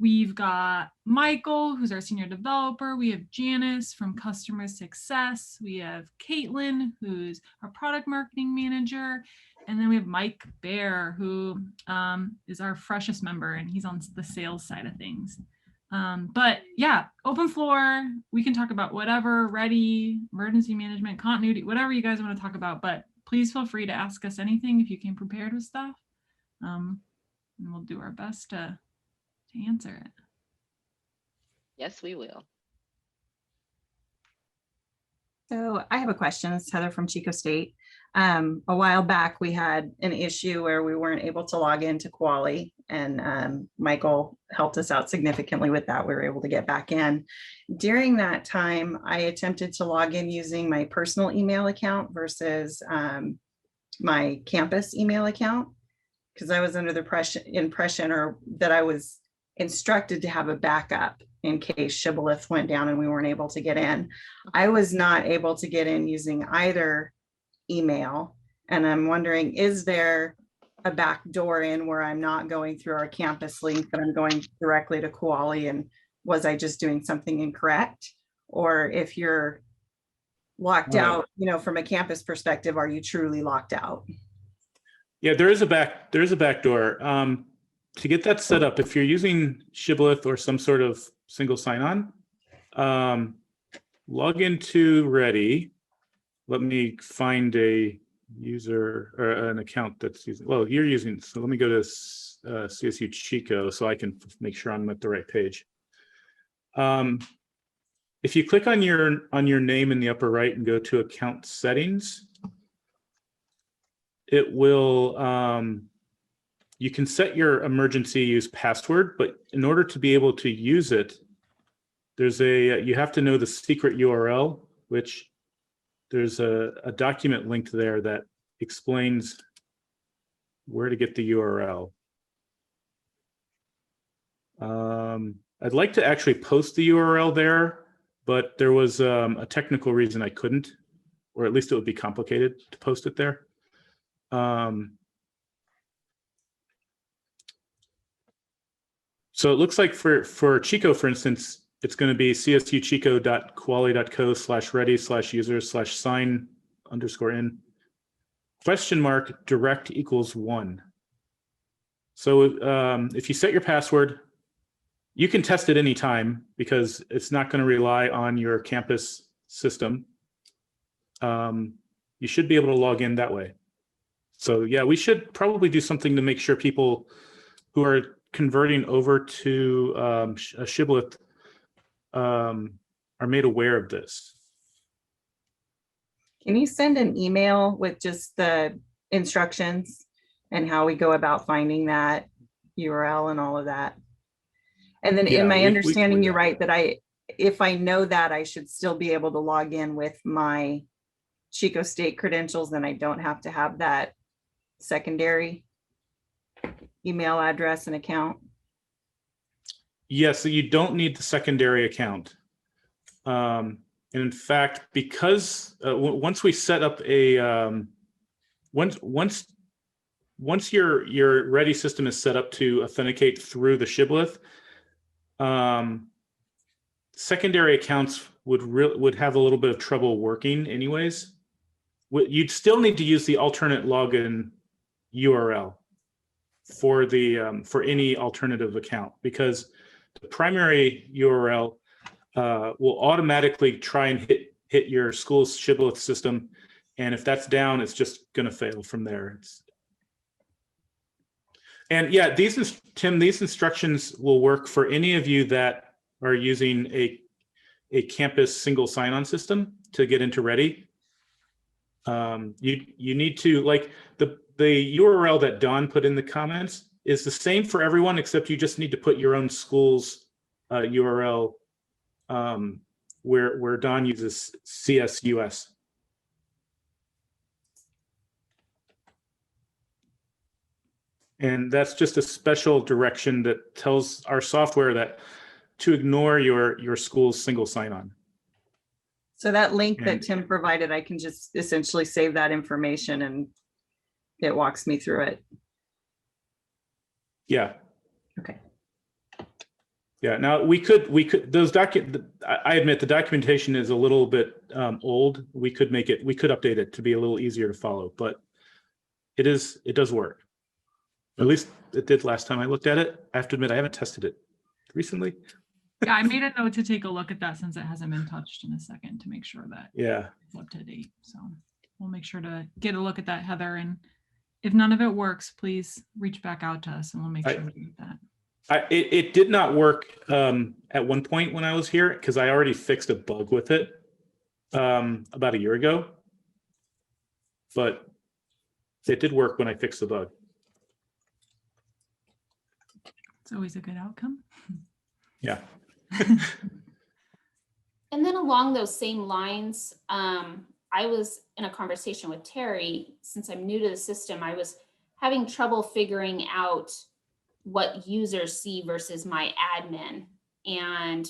We've got Michael, who's our senior developer. We have Janice from customer success. We have Caitlin, who's our product marketing manager. And then we have Mike Bear, who is our freshest member, and he's on the sales side of things. But yeah, open floor. We can talk about whatever, ready, emergency management, continuity, whatever you guys want to talk about. But please feel free to ask us anything if you came prepared with stuff. And we'll do our best to answer it. Yes, we will. So I have a question. It's Heather from Chico State. A while back, we had an issue where we weren't able to log into Quali, and Michael helped us out significantly with that. We were able to get back in. During that time, I attempted to log in using my personal email account versus my campus email account, because I was under the impression or that I was instructed to have a backup in case Shibboleth went down and we weren't able to get in. I was not able to get in using either email. And I'm wondering, is there a back door in where I'm not going through our campus link, but I'm going directly to Quali? And was I just doing something incorrect? Or if you're locked out, you know, from a campus perspective, are you truly locked out? Yeah, there is a back door. To get that set up, if you're using Shibboleth or some sort of single sign-on, log into Ready. Let me find a user or an account that's using, well, you're using, so let me go to CSU Chico so I can make sure I'm at the right page. If you click on your name in the upper right and go to account settings, it will, you can set your emergency use password, but in order to be able to use it, there's you have to know the secret URL, which there's a document linked there that explains where to get the URL. I'd like to actually post the URL there, but there was a technical reason I couldn't, or at least it would be complicated to post it there. So it looks like for Chico, for instance, it's going to be csuchico.quali.co/ready/user/sign_in $direct equals 1. So if you set your password, you can test it anytime because it's not going to rely on your campus system. You should be able to log in that way. So yeah, we should probably do something to make sure people who are converting over to a Shibboleth are made aware of this. Can you send an email with just the instructions and how we go about finding that URL and all of that? And then, am I understanding you right that if I know that, I should still be able to log in with my Chico State credentials, then I don't have to have that secondary email address and account? Yes, so you don't need the secondary account. In fact, because once we set up a once your Ready system is set up to authenticate through the Shibboleth, secondary accounts would have a little bit of trouble working anyways. You'd still need to use the alternate login URL for the for any alternative account, because the primary URL will automatically try and hit your school's Shibboleth system, and if that's down, it's just going to fail from there. And yeah, Tim, these instructions will work for any of you that are using a campus single sign-on system to get into Ready. You need to, like, the URL that Don put in the comments is the same for everyone, except you just need to put your own school's URL where Don uses CSUS. And that's just a special direction that tells our software that to ignore your school's single sign-on. So that link that Tim provided, I can just essentially save that information and it walks me through it. Yeah. Okay. Yeah, now I admit the documentation is a little bit old. We could update it to be a little easier to follow, but it does work. At least it did last time I looked at it. I have to admit, I haven't tested it recently. Yeah, I made a note to take a look at that since it hasn't been touched in a second to make sure that Yeah, it's up to date. So we'll make sure to get a look at that, Heather. And if none of it works, please reach back out to us and we'll make sure to do that. it did not work at one point when I was here because I already fixed a bug with it about a year ago. But it did work when I fixed the bug. It's always a good outcome. Yeah. And then along those same lines, I was in a conversation with Terry. Since I'm new to the system, I was having trouble figuring out what users see versus my admin. And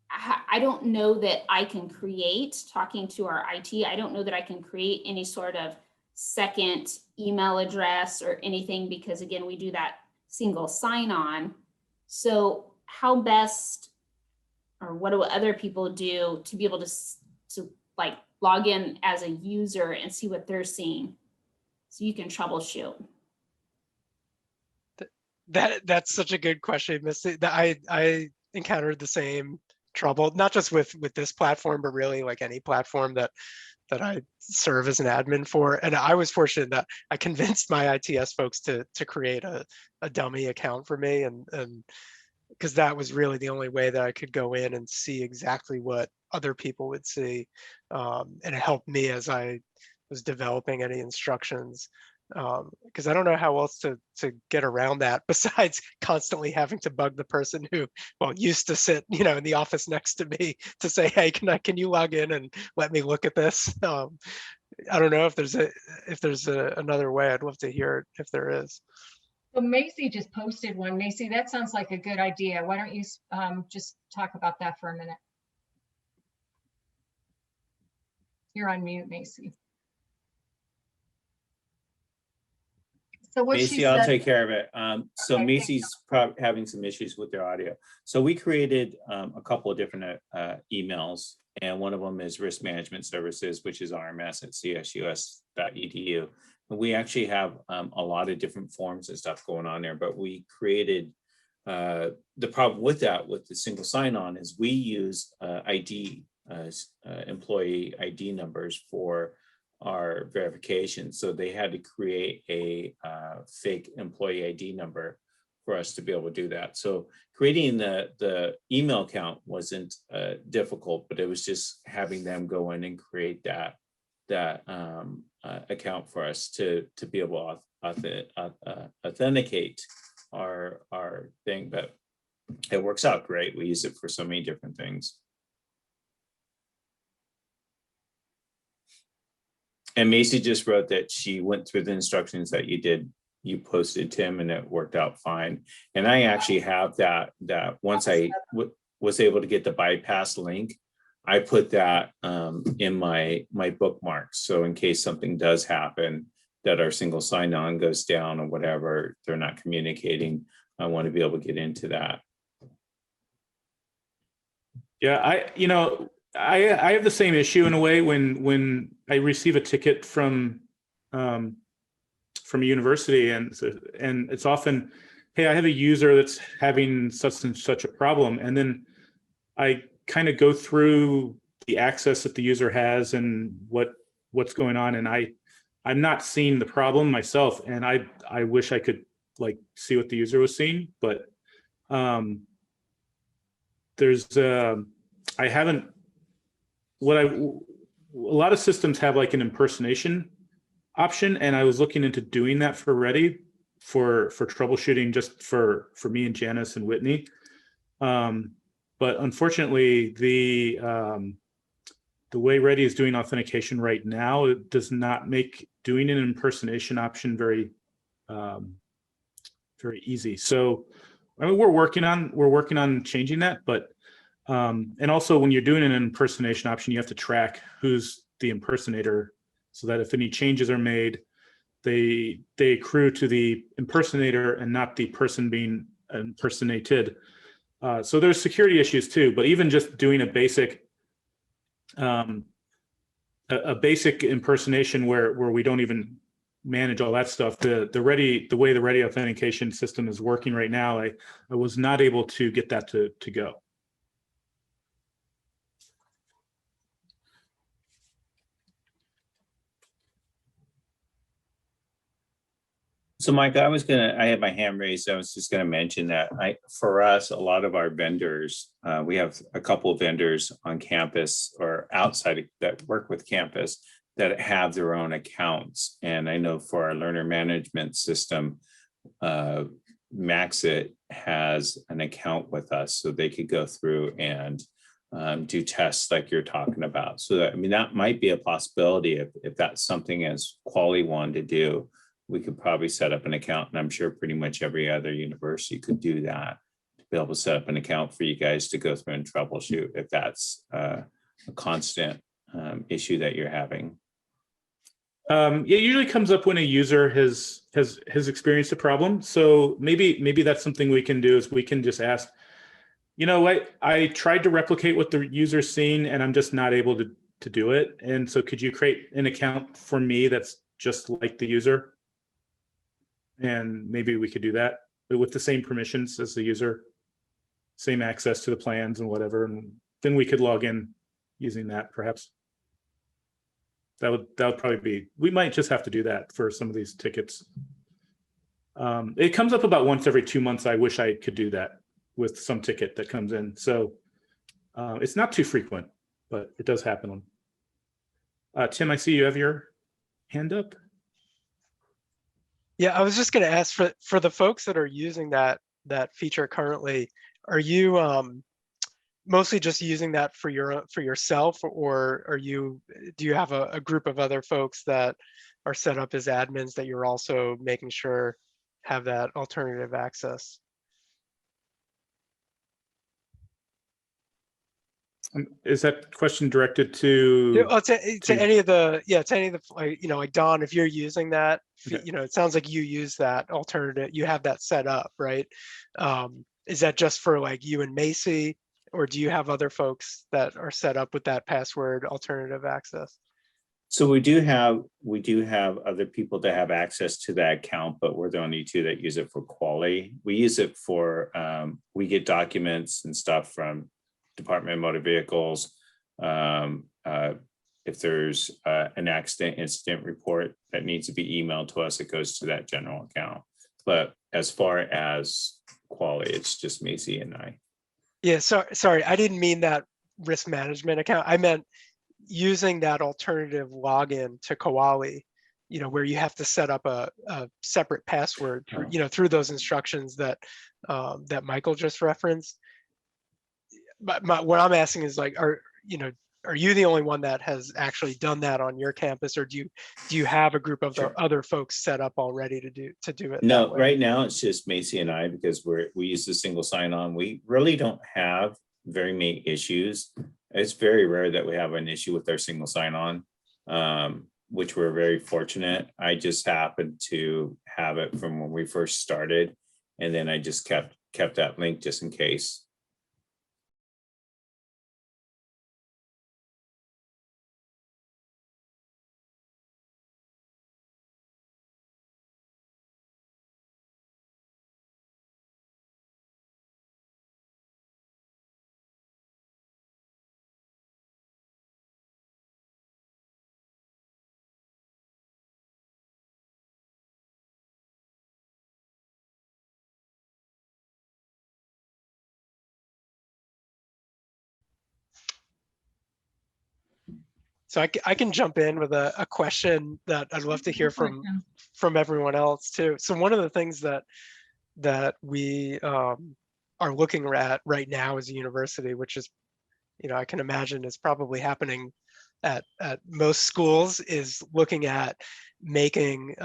I don't know that I can create, talking to our IT, I don't know that I can create any sort of second email address or anything, because again, we do that single sign-on. So how best, or what do other people do to be able to like log in as a user and see what they're seeing so you can troubleshoot? That's such a good question, Missy. That I encountered the same trouble, not just with this platform, but really like any platform that I serve as an admin for. And I was fortunate that I convinced my ITS folks to create a dummy account for me, and because that was really the only way that I could go in and see exactly what other people would see, and it helped me as I was developing any instructions. Because I don't know how else to get around that besides constantly having to bug the person who, well, used to sit, in the office next to me to say, hey, can you log in and let me look at this? I don't know if there's another way. I'd love to hear it if there is. Well, Macy just posted one. Macy, that sounds like a good idea. Why don't you just talk about that for a minute? You're on mute, Macy. So what Macy, she I'll said, take care of it. So Okay, Macy's having some issues with their audio. So we created a couple of different emails, and one of them is risk management services, which is RMS at csus.edu. And we actually have a lot of different forms and stuff going on there, but we created the problem with that, with the single sign-on, is we use employee ID numbers for our verification. So they had to create a fake employee ID number for us to be able to do that. So creating the email account wasn't difficult, but it was just having them go in and create that account for us to be able to authenticate our thing. But it works out great. We use it for so many different things. And Macy just wrote that she went through the instructions that you posted, Tim, and it worked out fine. And I actually have that once I was able to get the bypass link, I put that in my bookmarks. So in case something does happen, that our single sign-on goes down or whatever, they're not communicating, I want to be able to get into that. Yeah, I have the same issue in a way when I receive a ticket from a university, and it's often, hey, I have a user that's having such and such a problem, and then I kind of go through the access that the user has and what's going on, and I'm not seeing the problem myself, and I wish I could like see what the user was seeing, but there's I haven't. A lot of systems have like an impersonation option, and I was looking into doing that for Ready for troubleshooting, just for me and Janice and Whitney. But unfortunately, the way Ready is doing authentication right now, it does not make doing an impersonation option very easy. So I mean, we're working on changing that, but and also when you're doing an impersonation option, you have to track who's the impersonator so that if any changes are made, they accrue to the impersonator and not the person being impersonated. So there's security issues too, but even just doing a basic impersonation where we don't even manage all that stuff. The way the Ready authentication system is working right now, I was not able to get that to go. So Mike, I had my hand raised. I was just gonna mention that for us, a lot of our vendors, we have a couple of vendors on campus or outside that work with campus that have their own accounts. And I know for our learner management system, Maxit has an account with us, so they could go through and do tests like you're talking about. So that, I mean, that might be a possibility if that's something as Quali wanted to do. We could probably set up an account, and I'm sure pretty much every other university could do that, to be able to set up an account for you guys to go through and troubleshoot if that's a constant issue that you're having. It usually comes up when a user has experienced a problem. So maybe that's something we can do, is we can just ask, you know what, I tried to replicate what the user's seen and I'm just not able to do it. And so could you create an account for me that's just like the user? And maybe we could do that, but with the same permissions as the user, same access to the plans and whatever. And then we could log in using that perhaps. That would probably be, we might just have to do that for some of these tickets. It comes up about once every 2 months. I wish I could do that with some ticket that comes in. So it's not too frequent, but it does happen. Tim, I see you have your hand up. Yeah, I was just going to ask for the folks that are using that feature currently, are you mostly just using that for yourself, or do you have a group of other folks that are set up as admins that you're also making sure have that alternative access? Is that question directed to? To any of the, to any of the, like, like Don, if you're using that, Okay. it sounds like you use that alternative, you have that set up, right? Is that just for like you and Macy, or do you have other folks that are set up with that password alternative access? So we do have other people that have access to that account, but we're the only two that use it for Quali. We use it for, we get documents and stuff from Department of Motor Vehicles. If there's an incident report that needs to be emailed to us, it goes to that general account. But as far as Quali, it's just Macy and I. Yeah, sorry, I didn't mean that risk management account. I meant using that alternative login to Koali, where you have to set up a separate password through, through those instructions that that Michael just referenced. But what I'm asking is, like, are you the only one that has actually done that on your campus, or do you have a group of the other folks set up already to do it? No, right now it's just Macy and I, because we use the single sign-on. We really don't have very many issues. It's very rare that we have an issue with our single sign-on, which we're very fortunate. I just happened to have it from when we first started, and then I just kept that link just in case. So I can jump in with a question that I'd love to hear from everyone else too. So one of the things that we are looking at right now as a university, which is, I can imagine is probably happening at most schools, is looking at making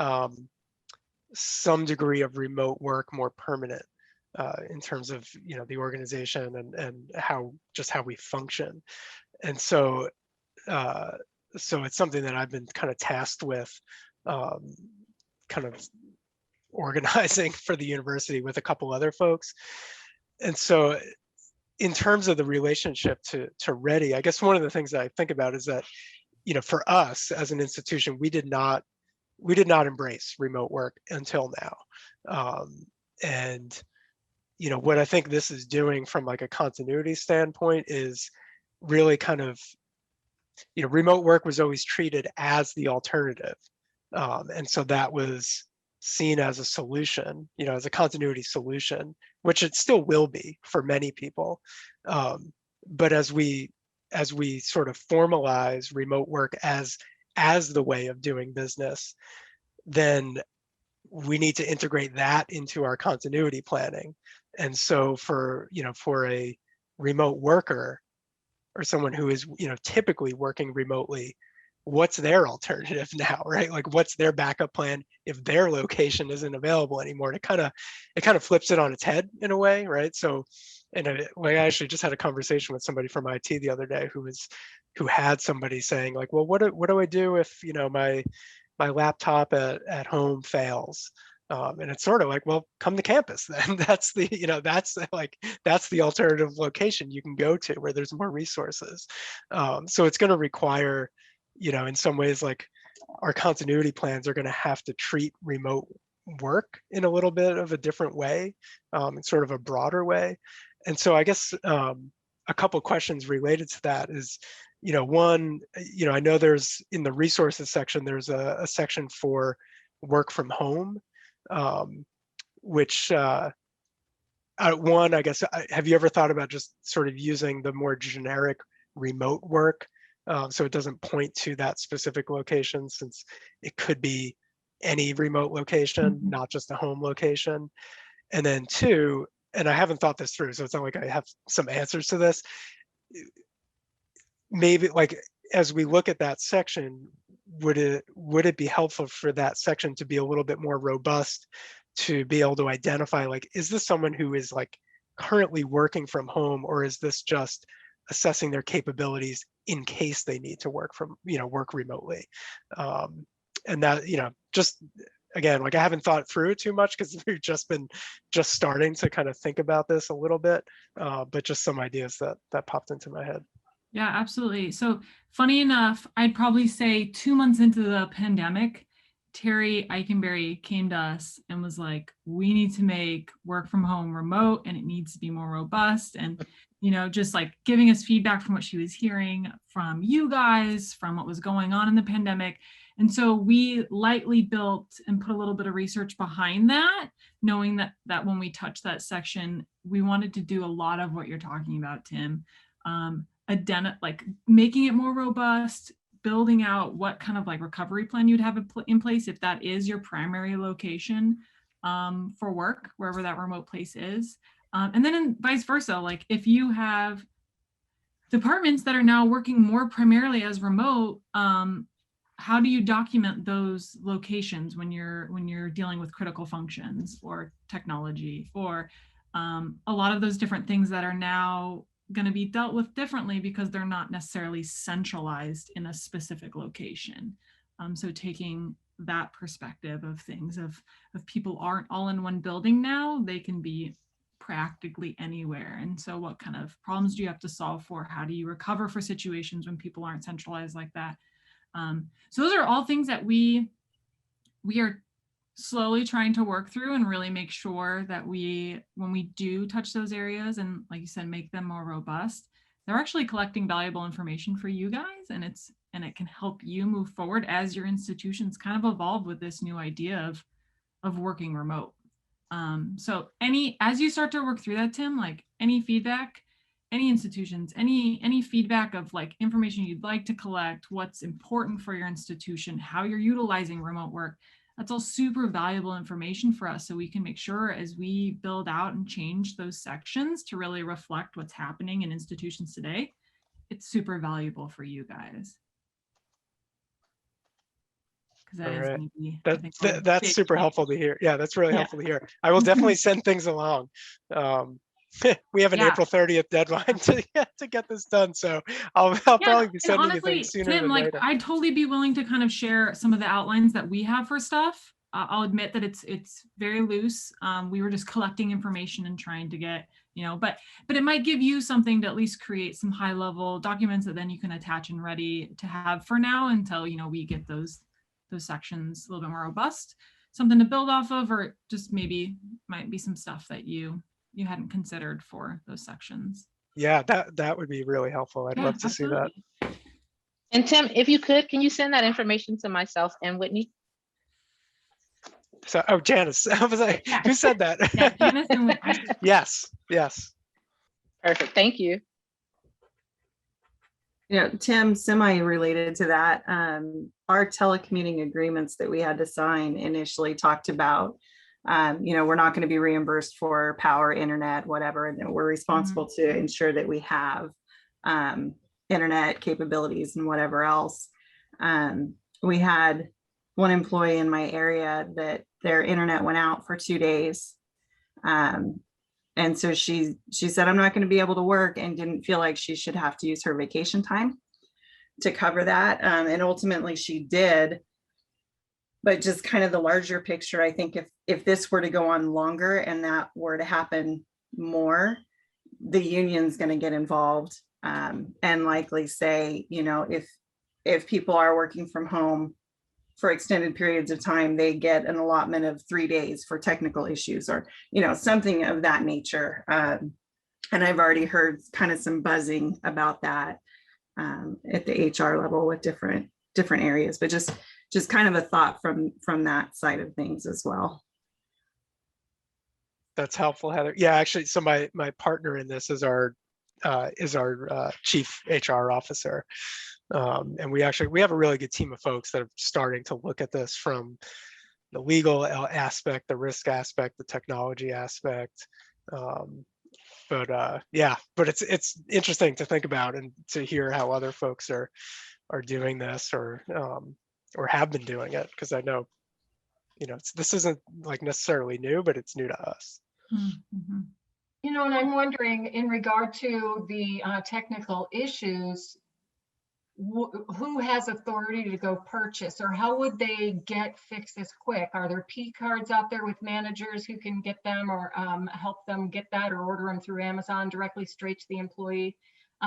some degree of remote work more permanent in terms of, the organization and how we function. And so so it's something that I've been kind of tasked with, kind of organizing for the university with a couple other folks. And so in terms of the relationship to Ready, I guess one of the things that I think about is that, for us as an institution, we did not embrace remote work until now. And what I think this is doing from like a continuity standpoint is really kind of, remote work was always treated as the alternative. And so that was seen as a solution, as a continuity solution, which it still will be for many people. But as we sort of formalize remote work as the way of doing business, then we need to integrate that into our continuity planning. And so for a remote worker or someone who is, typically working remotely, what's their alternative now, right? Like what's their backup plan if their location isn't available anymore? And it kind of flips it on its head in a way, right? So, and I actually just had a conversation with somebody from IT the other day who had somebody saying like, well, what do I do if, my laptop at home fails? And it's sort of like, well, come to campus then. That's the alternative location you can go to where there's more resources. So it's going to require, in some ways, like our continuity plans are going to have to treat remote work in a little bit of a different way, in sort of a broader way. And so I guess a couple of questions related to that is, one, I know there's in the resources section, there's a section for work from home, which one, I guess, have you ever thought about just sort of using the more generic remote work? So it doesn't point to that specific location, since it could be any remote location, not just a home location. And then two, and I haven't thought this through, so it's not like I have some answers to this. Maybe like as we look at that section, would it be helpful for that section to be a little bit more robust, to be able to identify, like, is this someone who is like currently working from home, or is this just assessing their capabilities in case they need to work remotely? And that, just again, like I haven't thought through it too much because we've just starting to kind of think about this a little bit, but just some ideas that popped into my head. Yeah, absolutely. So funny enough, I'd probably say 2 months into the pandemic, Terry Eikenberry came to us and was like, we need to make work from home remote and it needs to be more robust. And, just like giving us feedback from what she was hearing from you guys, from what was going on in the pandemic. And so we lightly built and put a little bit of research behind that, knowing that when we touched that section, we wanted to do a lot of what you're talking about, Tim. Like making it more robust, building out what kind of like recovery plan you'd have in place if that is your primary location for work, wherever that remote place is. And then vice versa, like if you have departments that are now working more primarily as remote, how do you document those locations when you're dealing with critical functions or technology or a lot of those different things that are now going to be dealt with differently because they're not necessarily centralized in a specific location. So taking that perspective of things of people aren't all in one building now, they can be practically anywhere. And so what kind of problems do you have to solve for? How do you recover for situations when people aren't centralized like that? So those are all things that we are slowly trying to work through and really make sure that when we do touch those areas and, like you said, make them more robust, they're actually collecting valuable information for you guys, and it can help you move forward as your institutions kind of evolve with this new idea of working remote. So as you start to work through that, Tim, like any feedback, any institutions, any feedback of like information you'd like to collect, what's important for your institution, how you're utilizing remote work, that's all super valuable information for us, so we can make sure as we build out and change those sections to really reflect what's happening in institutions today, it's super valuable for you guys. That's super helpful to hear. Yeah, that's really helpful to hear. I will definitely send things along. We have an April 30th deadline to get this done, so I'll probably be sending you things sooner Tim, than later. I'd totally be willing to kind of share some of the outlines that we have for stuff I'll admit that it's very loose. We were just collecting information and trying to get, but it might give you something to at least create some high level documents that then you can attach and ready to have for now until, we get those sections a little bit more robust, something to build off of, or just maybe might be some stuff that you hadn't considered for those sections. Yeah, that would be really helpful. I'd Yeah, love to see that. absolutely. And Tim, if you could, can you send that information to myself and Whitney? So, oh, Janice, I was like, Yeah. who said that? Yeah, Janice and Whitney. Yes, yes. Perfect, thank you. Tim, semi-related to that, our telecommuting agreements that we had to sign initially talked about, we're not going to be reimbursed for power, internet, whatever, and we're responsible to ensure that we have internet capabilities and whatever else. We had one employee in my area that their internet went out for 2 days. And so she said, I'm not going to be able to work, and didn't feel like she should have to use her vacation time to cover that. And ultimately she did. But just kind of the larger picture, I think if this were to go on longer and that were to happen more, the union's going to get involved and likely say, if people are working from home for extended periods of time, they get an allotment of 3 days for technical issues or, something of that nature. And I've already heard kind of some buzzing about that at the HR level with different areas, but just kind of a thought from that side of things as well. That's helpful, Heather. Yeah, actually, so my partner in this is our chief HR officer. And we have a really good team of folks that are starting to look at this from the legal aspect, the risk aspect, the technology aspect. But it's interesting to think about and to hear how other folks are doing this or have been doing it, because I know, this isn't like necessarily new, but it's new to us. Mm-hmm. And I'm wondering, in regard to the technical issues, who has authority to go purchase, or how would they get fixes quick? Are there P cards out there with managers who can get them or help them get that, or order them through Amazon directly straight to the employee?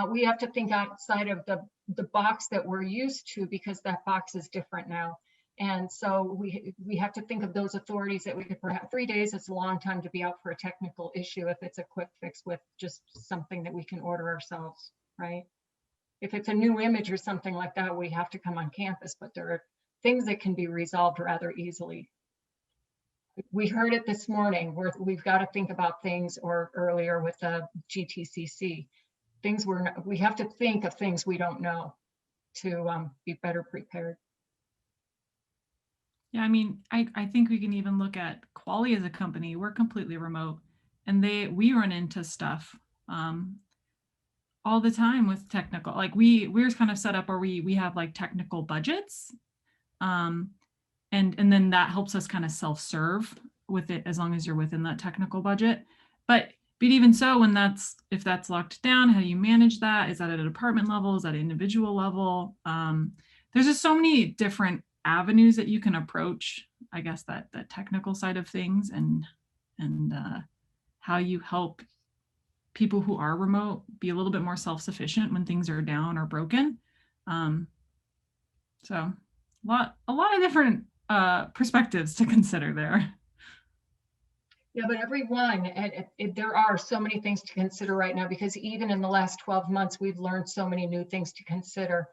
We have to think outside of the box that we're used to, because that box is different now. And so we have to think of those authorities that we could perhaps 3 days is a long time to be out for a technical issue if it's a quick fix with just something that we can order ourselves, right? If it's a new image or something like that, we have to come on campus, but there are things that can be resolved rather easily. We heard it this morning, we've got to think about things, or earlier with the GTCC, things we have to think of things we don't know to be better prepared. Yeah, I mean, I think we can even look at Quali as a company. We're completely remote, and we run into stuff all the time with technical. Like we're kind of set up where we have like technical budgets, and then that helps us kind of self-serve with it as long as you're within that technical budget. But even so, if that's locked down, how do you manage that? Is that at a department level? Is that an individual level? There's just so many different avenues that you can approach, I guess, that technical side of things, and how you help people who are remote be a little bit more self-sufficient when things are down or broken. So a lot of different perspectives to consider there. Yeah, but everyone, there are so many things to consider right now, because even in the last 12 months, we've learned so many new things to consider.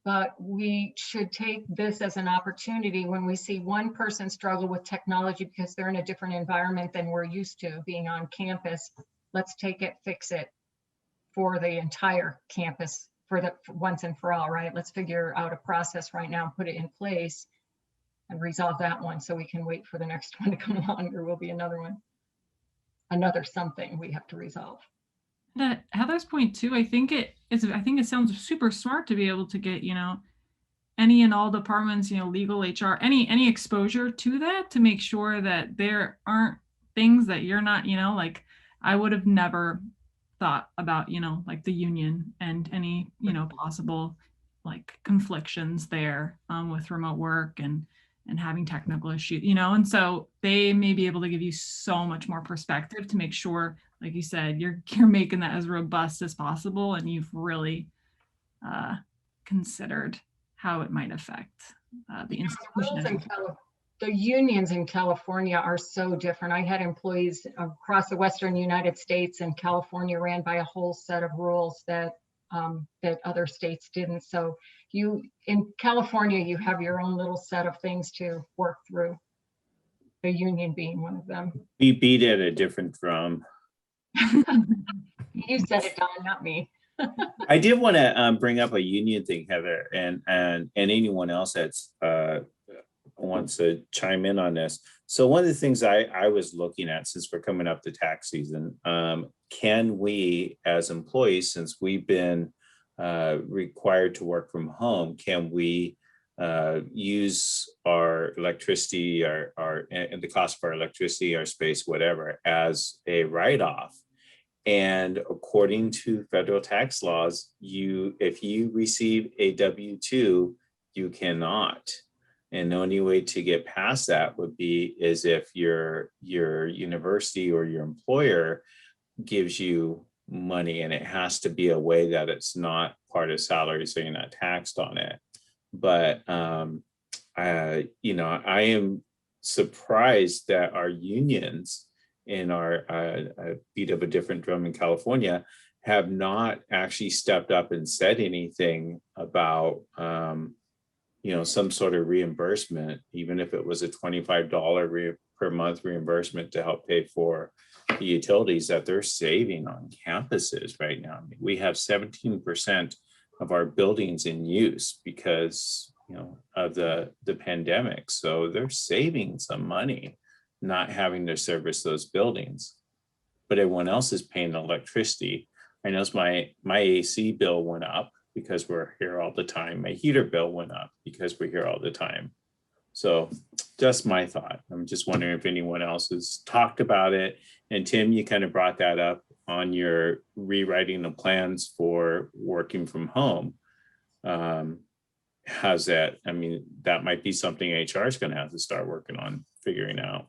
But we should take this as an opportunity when we see one person struggle with technology because they're in a different environment than we're used to being on campus. Let's take it, fix it for the entire campus for once and for all, right? Let's figure out a process right now, put it in place and resolve that one, so we can wait for the next one to come along. There will be another one, another something we have to resolve. At Heather's point too, I think it sounds super smart to be able to get, any and all departments, legal, HR, any exposure to that, to make sure that there aren't things that you're not, like I would have never thought about, like the union and any, possible like conflictions there with remote work and and having technical issues, you know, and so they may be able to give you so much more perspective to make sure, like you said, you're making that as robust as possible, and you've really considered how it might affect the The institution. rules in the unions in California are so different. I had employees across the Western United States, and California ran by a whole set of rules that that other states didn't. So in California, you have your own little set of things to work through, the union being one of them. We beat it a different drum. You said it, Don, not me. I did want to bring up a union thing, Heather, and anyone else that's wants to chime in on this. So one of the things I was looking at, since we're coming up to tax season, can we as employees, since we've been required to work from home, can we use our electricity, and the cost of our electricity, our space, whatever, as a write-off? And according to federal tax laws, if you receive a W-2, you cannot. And the only way to get past that would be is if your university or your employer gives you money, and it has to be a way that it's not part of salary, so you're not taxed on it. But I am surprised that our unions in our beat of a different drum in California have not actually stepped up and said anything about some sort of reimbursement, even if it was a $25 per month reimbursement to help pay for the utilities that they're saving on campuses right now. I mean, we have 17% of our buildings in use because of the pandemic. So they're saving some money not having to service those buildings, but everyone else is paying electricity. I know my AC bill went up because we're here all the time. My heater bill went up because we're here all the time. So just my thought. I'm just wondering if anyone else has talked about it. And Tim, you kind of brought that up on your rewriting the plans for working from home. How's that? I mean, that might be something HR is going to have to start working on figuring out.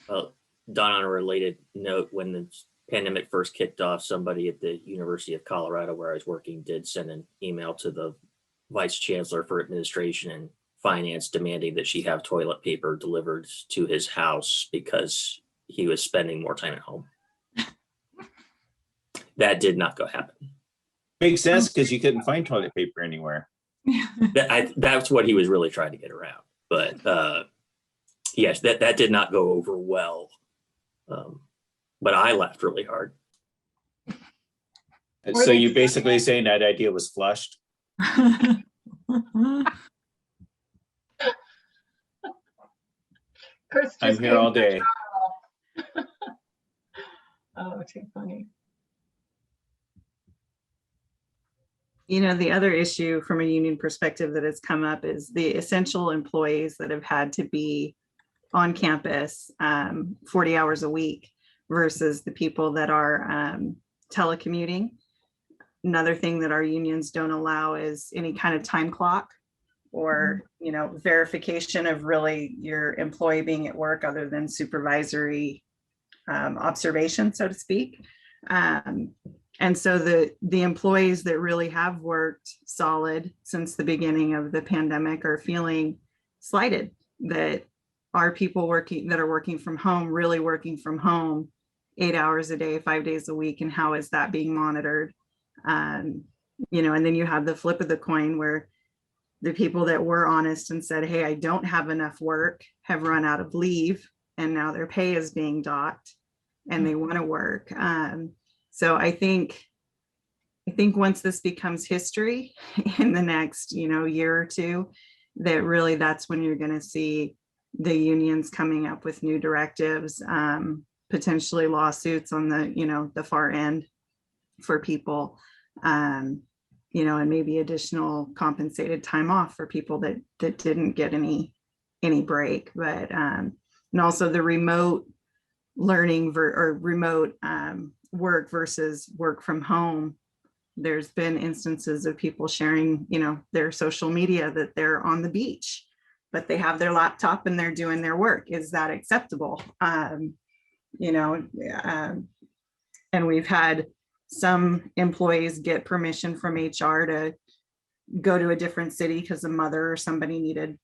Well, Don, on a related note, when the pandemic first kicked off, somebody at the University of Colorado where I was working did send an email to the vice chancellor for administration and finance demanding that she have toilet paper delivered to his house because he was spending more time at home. That did not go happen. Makes sense because you couldn't find toilet paper anywhere. That's what he was really trying to get around. But yes, that did not go over well. But I laughed really hard. So you basically saying that idea was flushed? Chris I'm just here gave all me a day. job. Oh, too funny. The other issue from a union perspective that has come up is the essential employees that have had to be on campus 40 hours a week versus the people that are telecommuting. Another thing that our unions don't allow is any kind of time clock or verification of really your employee being at work other than supervisory observation, so to speak. And so the employees that really have worked solid since the beginning of the pandemic are feeling slighted, that are people that are working from home, really working from home 8 hours a day, 5 days a week, and how is that being monitored? And then you have the flip of the coin where the people that were honest and said, hey, I don't have enough work, have run out of leave, and now their pay is being docked and they want to work. So I think once this becomes history in the next, year or two, that really that's when you're going to see the unions coming up with new directives, potentially lawsuits on the far end for people, and maybe additional compensated time off for people that didn't get any break. But and also the remote learning or remote work versus work from home. there's been instances of people sharing, their social media that they're on the beach, but they have their laptop and they're doing their work. Is that acceptable? And we've had some employees get permission from HR to go to a different city because a mother or somebody needed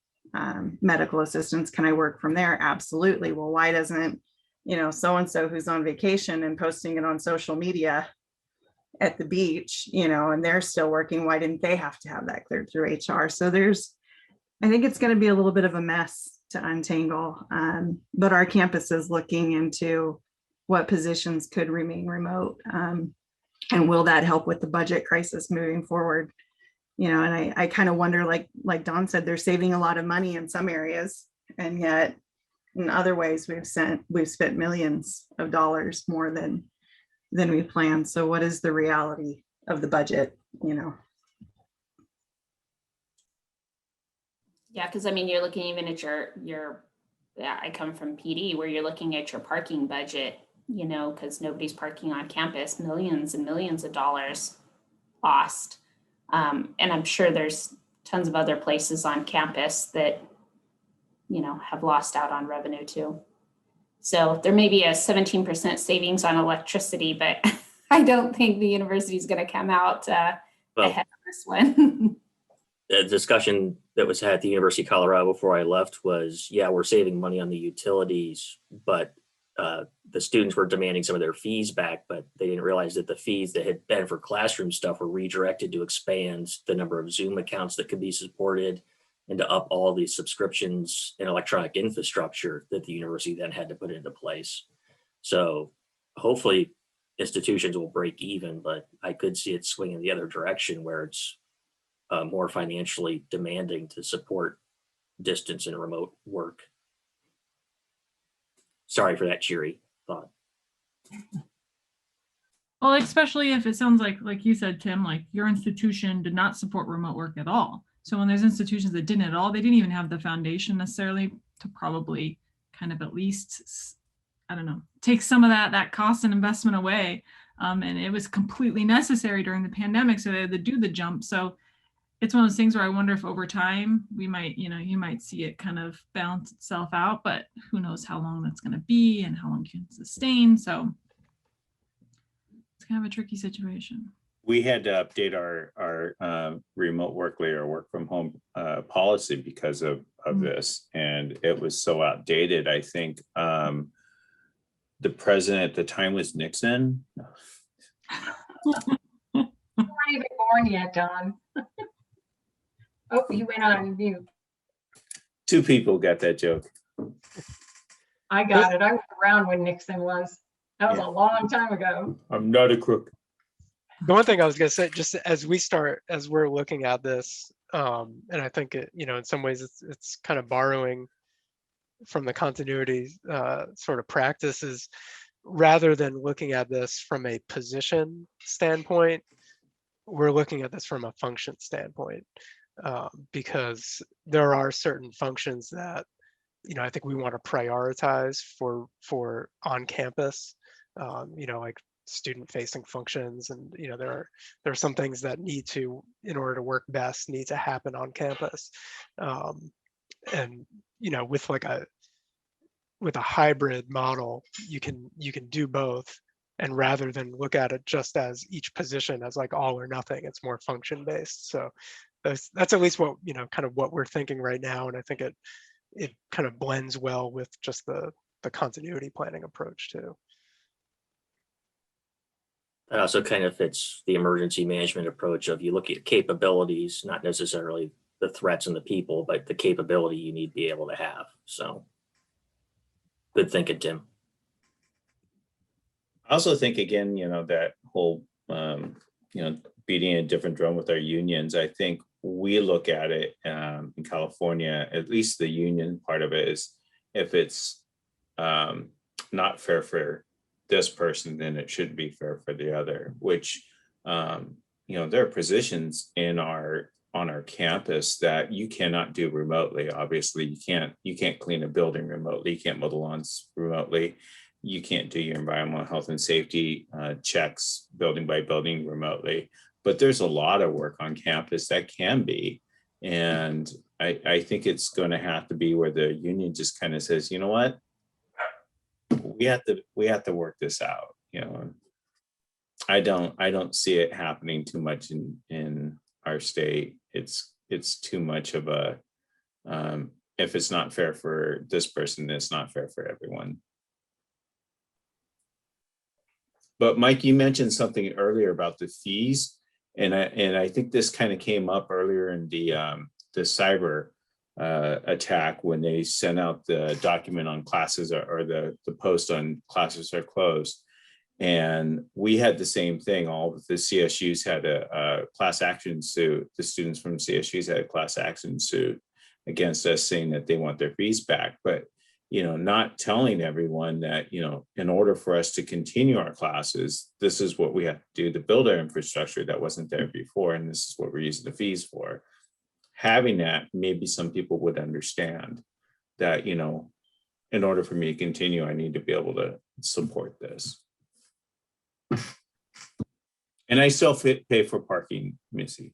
medical assistance. Can I work from there? Absolutely. Well, why doesn't, so-and-so who's on vacation and posting it on social media at the beach, and they're still working, why didn't they have to have that cleared through HR? So I think it's going to be a little bit of a mess to untangle, but our campus is looking into what positions could remain remote, and will that help with the budget crisis moving forward? And I kind of wonder, like Dawn said, they're saving a lot of money in some areas, and yet in other ways we've spent millions of dollars more than we planned. So what is the reality of the budget? Yeah, because I mean, you're looking even at I come from PD, where you're looking at your parking budget, because nobody's parking on campus, millions and millions of dollars lost. And I'm sure there's tons of other places on campus that, have lost out on revenue too. So there may be a 17% savings on electricity, but I don't think the university is going to come out ahead of this one. The discussion that was had at the University of Colorado before I left was, yeah, we're saving money on the utilities, but the students were demanding some of their fees back, but they didn't realize that the fees that had been for classroom stuff were redirected to expand the number of Zoom accounts that could be supported and to up all the subscriptions and electronic infrastructure that the university then had to put into place. So hopefully institutions will break even, but I could see it swinging the other direction where it's more financially demanding to support distance and remote work. Sorry for that cheery thought. Well, especially if it sounds like you said, Tim, like your institution did not support remote work at all. So when there's institutions that didn't at all, they didn't even have the foundation necessarily to probably kind of at least, I don't know, take some of that cost and investment away. And it was completely necessary during the pandemic. So they had to do the jump. So it's one of those things where I wonder if over time we might, you might see it kind of balance itself out, but who knows how long that's going to be and how long it can sustain. So it's kind of a tricky situation. We had to update our remote work or work from home policy because of this, and it was so outdated. I think the president at the time was Nixon. You weren't even born yet, Don. Oh, you went on mute. Two people got that joke. I got it. I was around when Nixon was. That was a long time ago. I'm not a crook. The one thing I was going to say, just as we're looking at this, and I think it, in some ways it's kind of borrowing from the continuity sort of practices, rather than looking at this from a position standpoint, we're looking at this from a function standpoint, because there are certain functions that, I think we want to prioritize for on campus, like student facing functions, and there are some things that need to, in order to work best, need to happen on campus, and with a hybrid model, you can do both, and rather than look at it just as each position as like all or nothing, it's more function based. So that's at least what kind of what we're thinking right now, and I think it kind of blends well with just the continuity planning approach too. That also kind of fits the emergency management approach of you look at capabilities, not necessarily the threats and the people, but the capability you need to be able to have. So good thinking, Tim. I also think, again, that whole, beating a different drum with our unions, I think we look at it in California, at least the union part of it is, if it's not fair for this person, then it should be fair for the other, which, there are positions on our campus that you cannot do remotely. Obviously, you can't clean a building remotely, you can't mow the lawns remotely, you can't do your environmental health and safety checks building by building remotely. but there's a lot of work on campus that can be. And I think it's going to have to be where the union just kind of says, you know what? We have to work this out, you know. I don't see it happening too much in our state. It's too much of a, if it's not fair for this person, it's not fair for everyone. But Mike, you mentioned something earlier about the fees, and I think this kind of came up earlier in the cyber attack when they sent out the document on classes or the post on classes are closed. And we had the same thing. All of the CSUs had a class action suit. The students from CSUs had a class action suit against us, saying that they want their fees back. But, you know, not telling everyone that, you know, in order for us to continue our classes, this is what we have to do to build our infrastructure that wasn't there before. And this is what we're using the fees for. Having that, maybe some people would understand that, you know, in order for me to continue, I need to be able to support this. And I still pay for parking, Missy.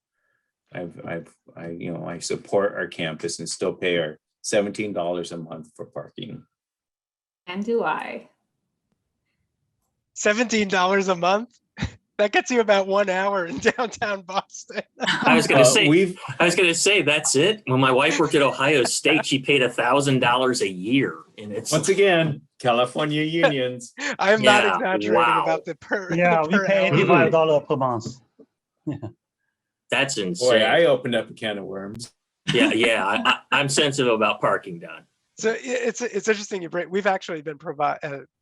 I support our campus and still pay our $17 a month for parking. And do I. $17 a month? That gets you about 1 hour in downtown Boston. I was gonna say, We've I was gonna say that's it. When my wife worked at Ohio State, she paid $1,000 a year, and it's once again, California unions. I am not Yeah, exaggerating wow. about the per. Yeah, the we per pay hour. $85 per month. that's Boy, insane. I opened up a can of worms. Yeah. I'm sensitive about parking, Don. So it's interesting you bring. We've actually been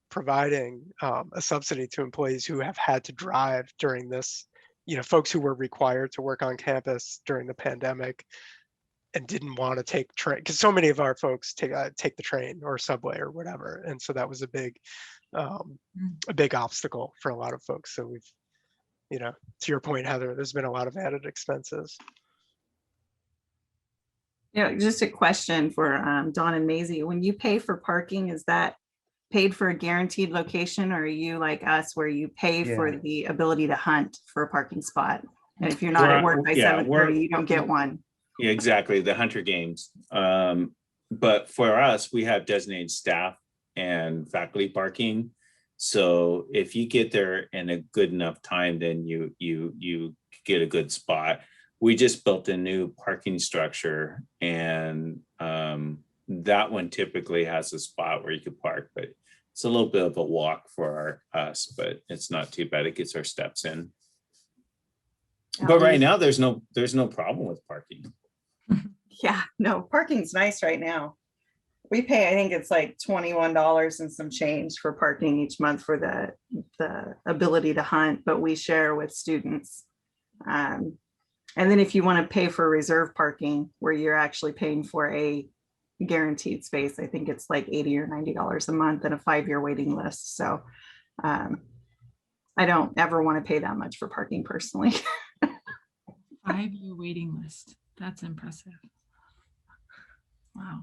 providing a subsidy to employees who have had to drive during this. You know, folks who were required to work on campus during the pandemic and didn't want to take train, because so many of our folks take the train or subway or whatever, and so that was a big obstacle for a lot of folks. So we've, you know, to your point, Heather, there's been a lot of added expenses. Yeah, just a question for Dawn and Maisie. When you pay for parking, is that paid for a guaranteed location, or are you like us where you pay for the ability to hunt for a parking spot? And if you're not at work by 7:30, you don't get one. Yeah, exactly. The Hunter Games. But for us, we have designated staff and faculty parking. So if you get there in a good enough time, then you get a good spot. We just built a new parking structure, and that one typically has a spot where you could park, but it's a little bit of a walk for us, but it's not too bad. It gets our steps in. But right now, there's no problem with parking. Yeah, no, parking's nice right now. We pay, I think it's like $21 and some change for parking each month for the ability to hunt, but we share with students. And then if you want to pay for reserve parking, where you're actually paying for a guaranteed space, I think it's like $80 or $90 a month and a 5-year waiting list. So I don't ever want to pay that much for parking personally. 5-year waiting list. That's impressive. Wow.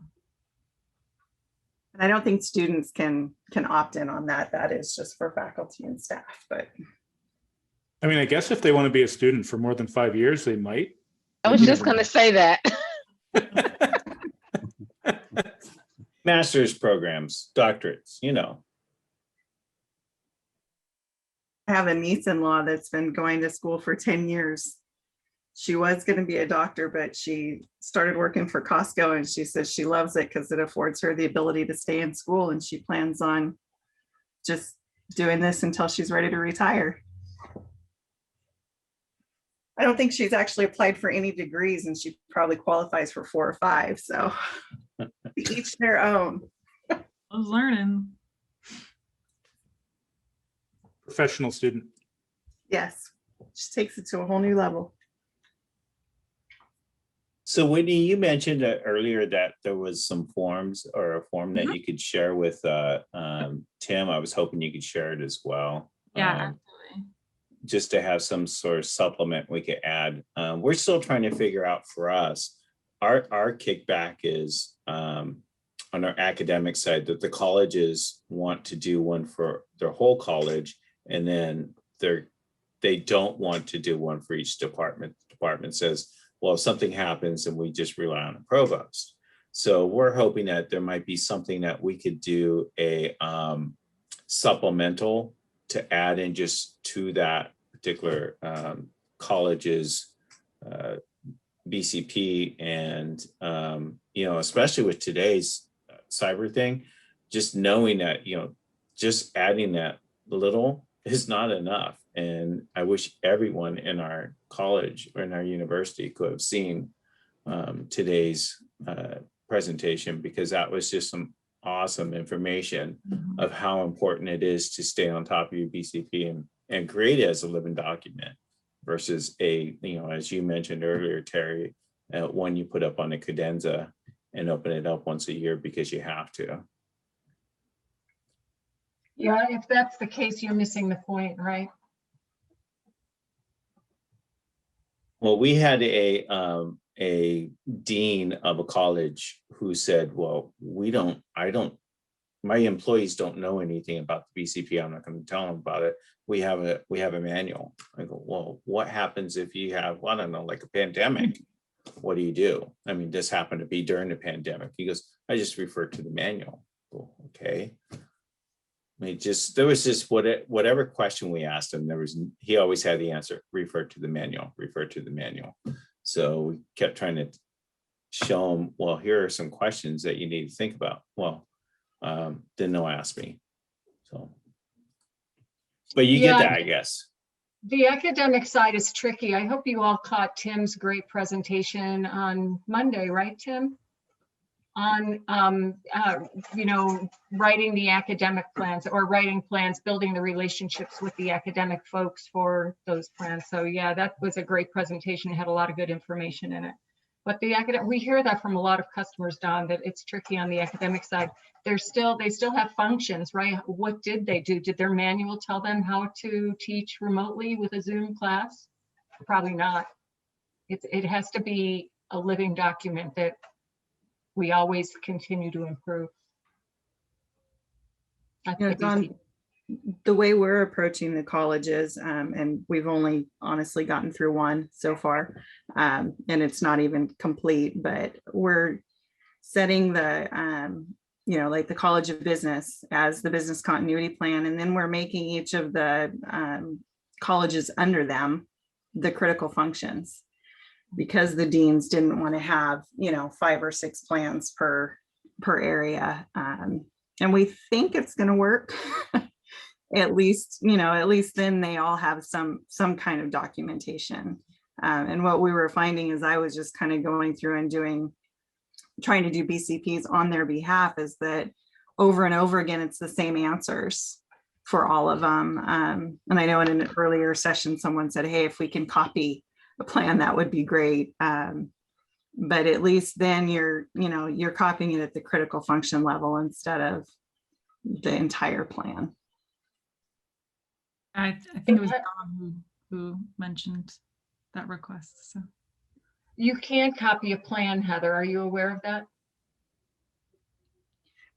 And I don't think students can opt in on that. That is just for faculty and staff, but. I mean, I guess if they want to be a student for more than 5 years, they might. I was just gonna say that. Master's programs, doctorates, you know. I have a niece-in-law that's been going to school for 10 years. She was going to be a doctor, but she started working for Costco, and she says she loves it because it affords her the ability to stay in school, and she plans on just doing this until she's ready to retire. I don't think she's actually applied for any degrees, and she probably qualifies for 4 or 5. So each their own. I was learning. Professional student. Yes, she takes it to a whole new level. So Whitney, you mentioned earlier that there was some forms or a form that you could share with Tim. I was hoping you could share it as well. Yeah, absolutely. Just to have some sort of supplement we could add. We're still trying to figure out for us, our kickback is on our academic side that the colleges want to do one for their whole college, and then they they don't want to do one for each department. Department says, well, if something happens, then we just rely on the provost. So we're hoping that there might be something that we could do a supplemental to add in just to that particular college's BCP. And, especially with today's cyber thing, just knowing that, just adding that little is not enough. And I wish everyone in our college or in our university could have seen today's presentation, because that was just some awesome information of how important it is to stay on top of your BCP and create it as a living document versus as you mentioned earlier, Terry, one you put up on a cadenza and open it up once a year because you have to. Yeah, if that's the case, you're missing the point, right? Well, we had a dean of a college who said, well, my employees don't know anything about the BCP. I'm not going to tell them about it. We have a manual. I go, well, what happens if you have, I don't know, like a pandemic? What do you do? I mean, this happened to be during the pandemic. He goes, I just refer to the manual. Well, okay. I mean, there was just whatever question we asked him, he always had the answer, refer to the manual, refer to the manual. So we kept trying to show him, well, here are some questions that you need to think about. Well, then they'll ask me. So, but you get that, I guess. The academic side is tricky. I hope you all caught Tim's great presentation on Monday, right, Tim? On, writing the academic plans or writing plans, building the relationships with the academic folks for those plans. So yeah, that was a great presentation. It had a lot of good information in it. But we hear that from a lot of customers, Don, that it's tricky on the academic side. They still have functions, right? What did they do? Did their manual tell them how to teach remotely with a Zoom class? Probably not. It has to be a living document that we always continue to improve. Yeah, Don, the way we're approaching the colleges, and we've only honestly gotten through one so far, and it's not even complete, but we're setting the, like the College of Business as the business continuity plan. And then we're making each of the colleges under them the critical functions, because the deans didn't want to have, 5 or 6 plans per area. And we think it's going to work. At least then they all have some kind of documentation. And what we were finding is I was just kind of going through and trying to do BCPs on their behalf, is that over and over again, it's the same answers for all of them. And I know in an earlier session, someone said, hey, if we can copy a plan, that would be great. But at least then you're copying it at the critical function level instead of the entire plan. I think it was Don who mentioned that request. So you can't copy a plan, Heather. Are you aware of that?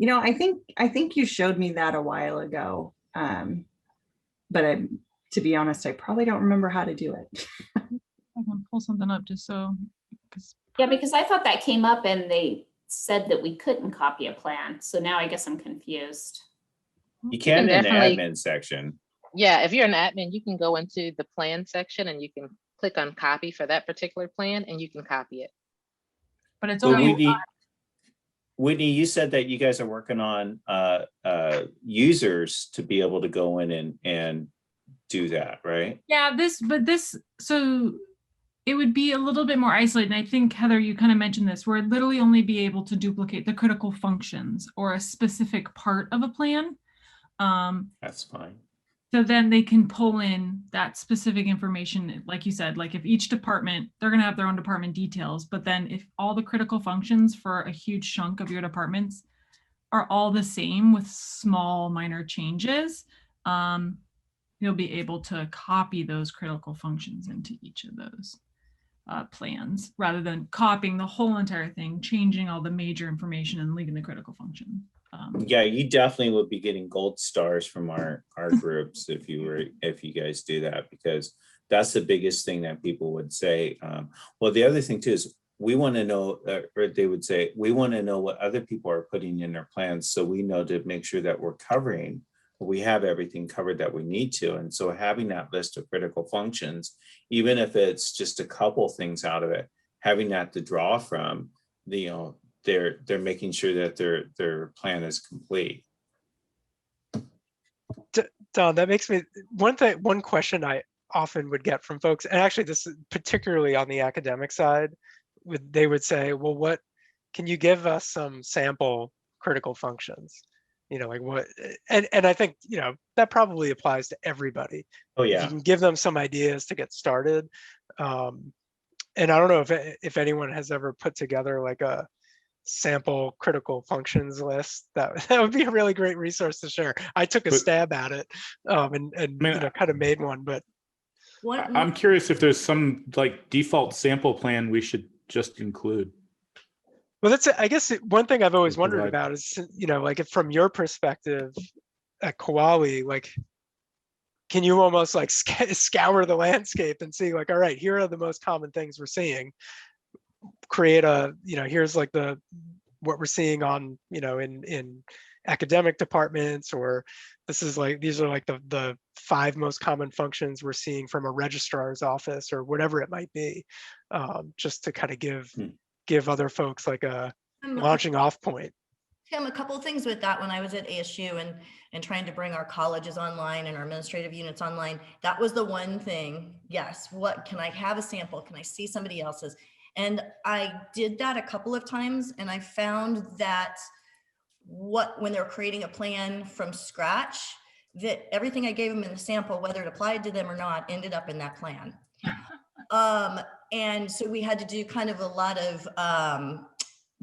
I think you showed me that a while ago. But to be honest, I probably don't remember how to do it. I can pull something up just so. Yeah, because I thought that came up and they said that we couldn't copy a plan. So now I guess I'm confused. You can in the definitely- admin section. Yeah, if you're an admin, you can go into the plan section and you can click on copy for that particular plan and you can copy it. But it's But only Whitney, you said that you guys are working on users to be able to go in and do that, right? yeah, so it would be a little bit more isolated. And I think, Heather, you kind of mentioned this, where it'd literally only be able to duplicate the critical functions or a specific part of a plan. That's fine. So then they can pull in that specific information, like you said, like if each department, they're going to have their own department details, but then if all the critical functions for a huge chunk of your departments are all the same with small minor changes, you'll be able to copy those critical functions into each of those. plans rather than copying the whole entire thing, changing all the major information and leaving the critical function. Yeah, you definitely would be getting gold stars from our groups if you guys do that, because that's the biggest thing that people would say. Well, the other thing too is we want to know, or they would say, we want to know what other people are putting in their plans, so we know to make sure that we're covering, we have everything covered that we need to. And so having that list of critical functions, even if it's just a couple things out of it, having that to draw from, they're making sure that their plan is complete. Don, that makes me, one question I often would get from folks, and actually this is particularly on the academic side, they would say, well, what can you give us some sample critical functions? Like what, and I think, that probably applies to everybody. Oh You yeah. can give them some ideas to get started. And I don't know if anyone has ever put together like a sample critical functions list. That would be a really great resource to share. I took a stab at it and kind of made one, but I'm curious if there's some like default sample plan we should just include. Well, I guess one thing I've always wondered about is, like if from your perspective at Koali, like, can you almost like scour the landscape and see like, all right, here are the most common things we're seeing, create here's like what we're seeing on, in academic departments, or these are like the 5 most common functions we're seeing from a registrar's office or whatever it might be, just to kind of give other folks like a launching off point. Tim, a couple of things with that. When I was at ASU and trying to bring our colleges online and our administrative units online, that was the one thing. Yes, what can I have a sample? Can I see somebody else's? And I did that a couple of times, and I found that when they're creating a plan from scratch, that everything I gave them in the sample, whether it applied to them or not, ended up in that plan. And so we had to do kind of a lot of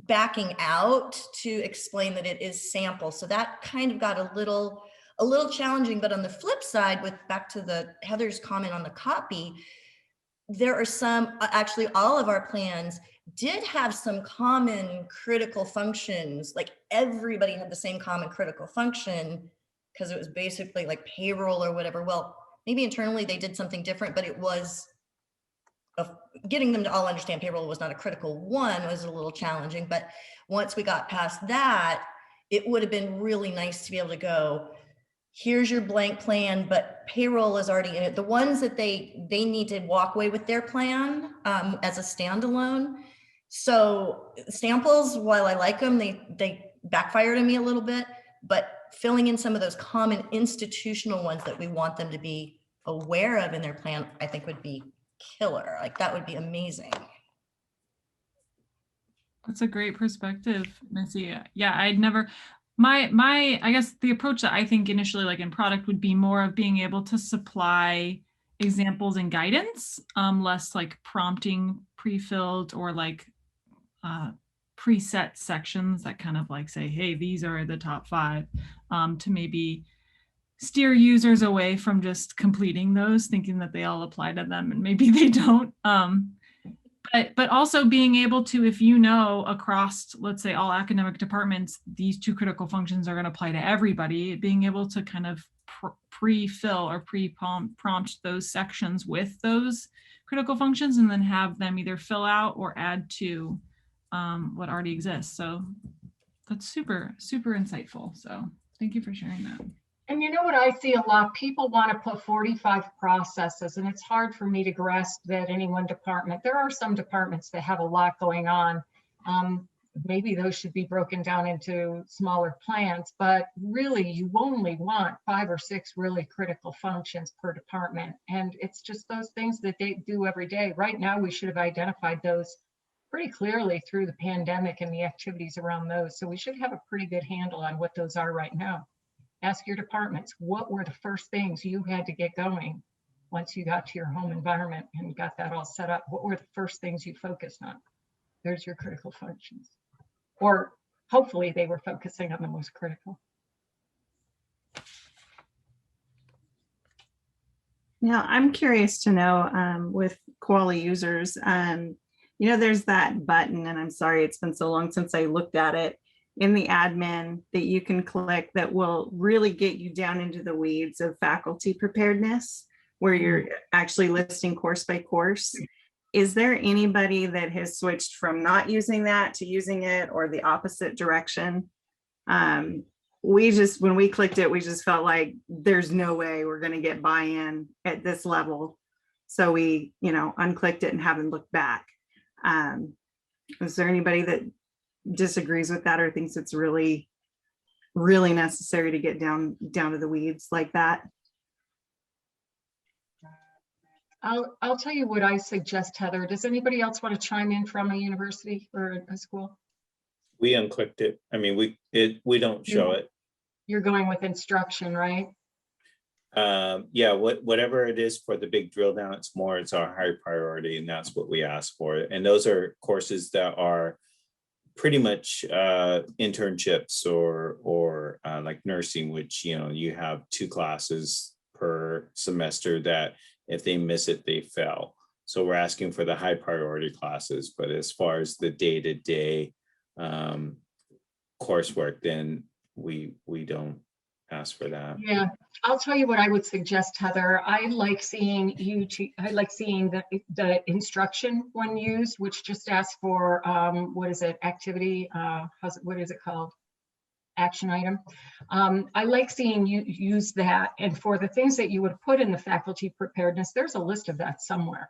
backing out to explain that it is sample. So that kind of got a little challenging. But on the flip side, back to Heather's comment on the copy, there are some, actually all of our plans did have some common critical functions. Like everybody had the same common critical function because it was basically like payroll or whatever. Well, maybe internally they did something different, but it was getting them to all understand payroll was not a critical one, was a little challenging. But once we got past that, it would have been really nice to be able to go, here's your blank plan, but payroll is already in it. The ones that they need to walk away with their plan as a standalone. So samples, while I like them, they backfired on me a little bit, but filling in some of those common institutional ones that we want them to be aware of in their plan, I think would be killer. Like that would be amazing. That's a great perspective, Missy. Yeah, I'd never, I guess the approach that I think initially like in product would be more of being able to supply examples and guidance, less like prompting pre-filled or like preset sections that kind of like say, hey, these are the top 5, to maybe steer users away from just completing those, thinking that they all apply to them and maybe they don't. But also being able to, if across, let's say all academic departments, these 2 critical functions are going to apply to everybody, being able to kind of pre-fill or pre-prompt those sections with those critical functions and then have them either fill out or add to what already exists. So that's super, super insightful. So thank you for sharing that. And you know what I see a lot? People want to put 45 processes, and it's hard for me to grasp that any one department. There are some departments that have a lot going on. Maybe those should be broken down into smaller plans, but really you only want 5 or 6 really critical functions per department. And it's just those things that they do every day. Right now, we should have identified those pretty clearly through the pandemic and the activities around those. So we should have a pretty good handle on what those are right now. Ask your departments, what were the first things you had to get going once you got to your home environment and got that all set up? What were the first things you focused on? There's your critical functions. Or hopefully they were focusing on the most critical. Now, I'm curious to know with Koala users, there's that button, and I'm sorry, it's been so long since I looked at it in the admin that you can click that will really get you down into the weeds of faculty preparedness, where you're actually listing course by course. Is there anybody that has switched from not using that to using it, or the opposite direction? When we clicked it, we just felt like there's no way we're going to get buy-in at this level. So we, unclicked it and haven't looked back. Is there anybody that disagrees with that or thinks it's really, really necessary to get down to the weeds like that? I'll tell you what I suggest, Heather. Does anybody else want to chime in from a university or a school? We unclicked it. I mean, we don't show it. You're going with instruction, right? Yeah, whatever it is for the big drill down, it's our high priority, and that's what we ask for. And those are courses that are pretty much internships or like nursing, which, you have 2 classes per semester that if they miss it, they fail. So we're asking for the high priority classes. But as far as the day-to-day coursework, then we don't ask for that. Yeah, I'll tell you what I would suggest, Heather. I like seeing the instruction one used, which just asks for what is it, activity, what is it called? Action item. I like seeing you use that. And for the things that you would put in the faculty preparedness, there's a list of that somewhere,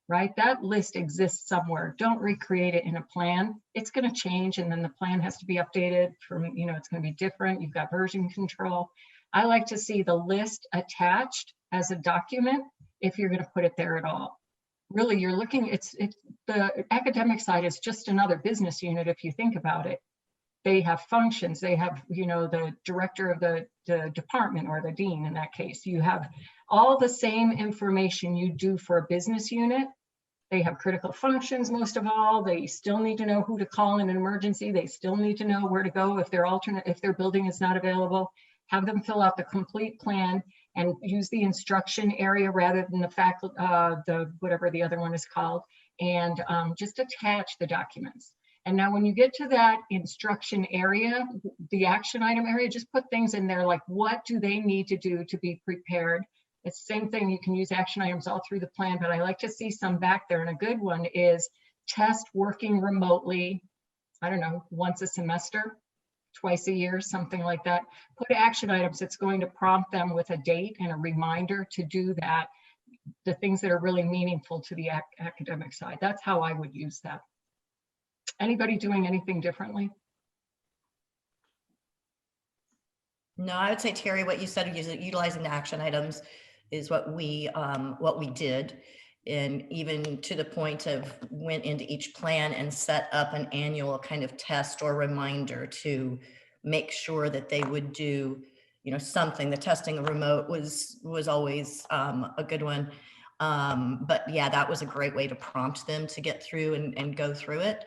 right? That list exists somewhere. Don't recreate it in a plan. It's going to change, and then the plan has to be updated from, it's going to be different. You've got version control. I like to see the list attached as a document if you're going to put it there at all. Really, you're looking, it's the academic side is just another business unit if you think about it. They have functions, they have, the director of the department, or the dean in that case. You have all the same information you do for a business unit. They have critical functions most of all. They still need to know who to call in an emergency. They still need to know where to go if their building is not available. Have them fill out the complete plan and use the instruction area rather than the faculty, whatever the other one is called, and just attach the documents. And now when you get to that instruction area, the action item area, just put things in there like, what do they need to do to be prepared? It's the same thing. You can use action items all through the plan, but I like to see some back there. And a good one is test working remotely, I don't know, once a semester, twice a year, something like that. Put action items that's going to prompt them with a date and a reminder to do that, the things that are really meaningful to the academic side. That's how I would use that. Anybody doing anything differently? No, I would say, Terry, what you said, utilizing the action items is what we did. And even to the point of went into each plan and set up an annual kind of test or reminder to make sure that they would do, something. The testing of remote was always a good one. But yeah, that was a great way to prompt them to get through and go through it.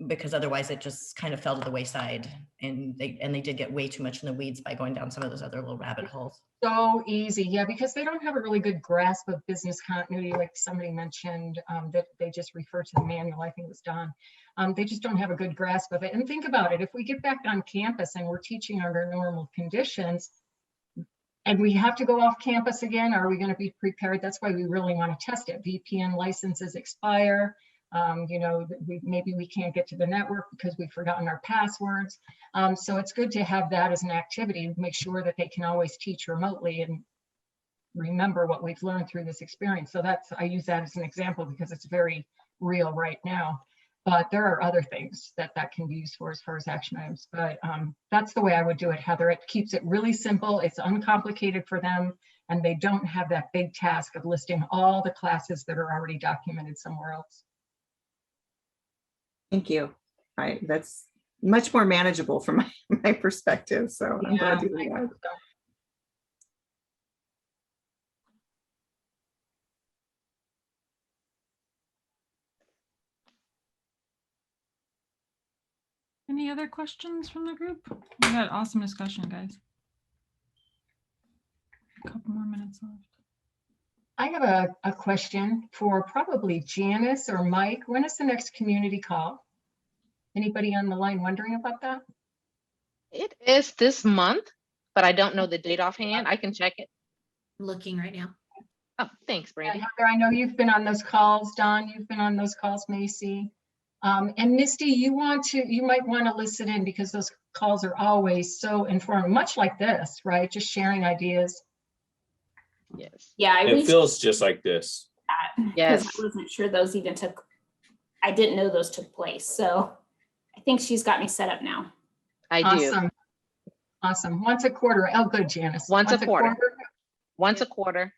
Because otherwise it just kind of fell to the wayside, and they did get way too much in the weeds by going down some of those other little rabbit holes. So easy, yeah, because they don't have a really good grasp of business continuity, like somebody mentioned, that they just refer to the manual. I think it was Don. They just don't have a good grasp of it. And think about it, if we get back on campus and we're teaching under normal conditions, and we have to go off campus again, are we going to be prepared? That's why we really want to test it. VPN licenses expire. Maybe we can't get to the network because we've forgotten our passwords. So it's good to have that as an activity, make sure that they can always teach remotely and remember what we've learned through this experience. So I use that as an example because it's very real right now. But there are other things that can be used for as far as action items. But that's the way I would do it, Heather. It keeps it really simple. It's uncomplicated for them, and they don't have that big task of listing all the classes that are already documented somewhere else. Thank you. That's much more manageable from my perspective. So I'm glad you did that. Any other questions from the group? We had awesome discussion, guys. A couple more minutes left. I have a question for probably Janice or Mike. When is the next community call? Anybody on the line wondering about that? It is this month, but I don't know the date offhand. I can check it. Looking right now. Oh, thanks, Yeah, Brandy. Heather, I know you've been on those calls. Don, you've been on those calls, Macy. And Misty, you might want to listen in because those calls are always so informative, much like this, right? Just sharing ideas. Yes. Yeah, I It reached feels just like this. that because Yes. I wasn't sure those even took, I didn't know those took place. So I think she's got me set up now. I do. Awesome. Awesome. Once a quarter. Oh, good, Janice. Once a quarter. Once a quarter,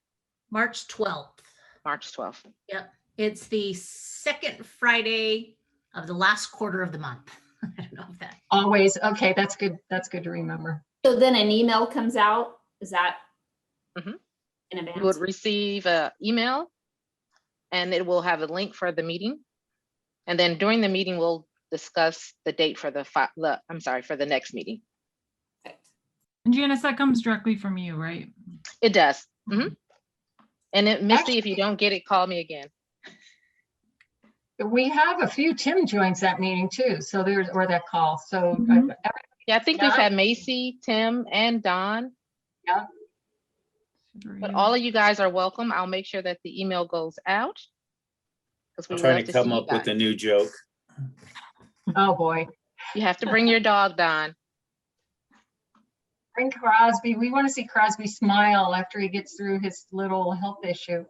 March 12th. March 12th. Yep. It's the second Friday of the last quarter of the month. I don't know if that. Always. Okay, that's good. That's good to remember. So then an email comes out. Is that Mhm. in You would advance? receive an email and it will have a link for the meeting. And then during the meeting, we'll discuss the date for for the next meeting. And Janice, that comes directly from you, right? It does. Mhm. And Misty, if you don't get it, call me again. We have a few Tim joins that meeting too. So or that call. So Mhm. Yeah, I think we've Yeah. had Macy, Tim, and Don, but Great. all of you guys are welcome. I'll make sure that the email goes out. Because we I'm love trying to to come see you up with a guys. new joke. Oh, boy. You have to bring your dog, Don. Bring Crosby. We want to see Crosby smile after he gets through his little health issue.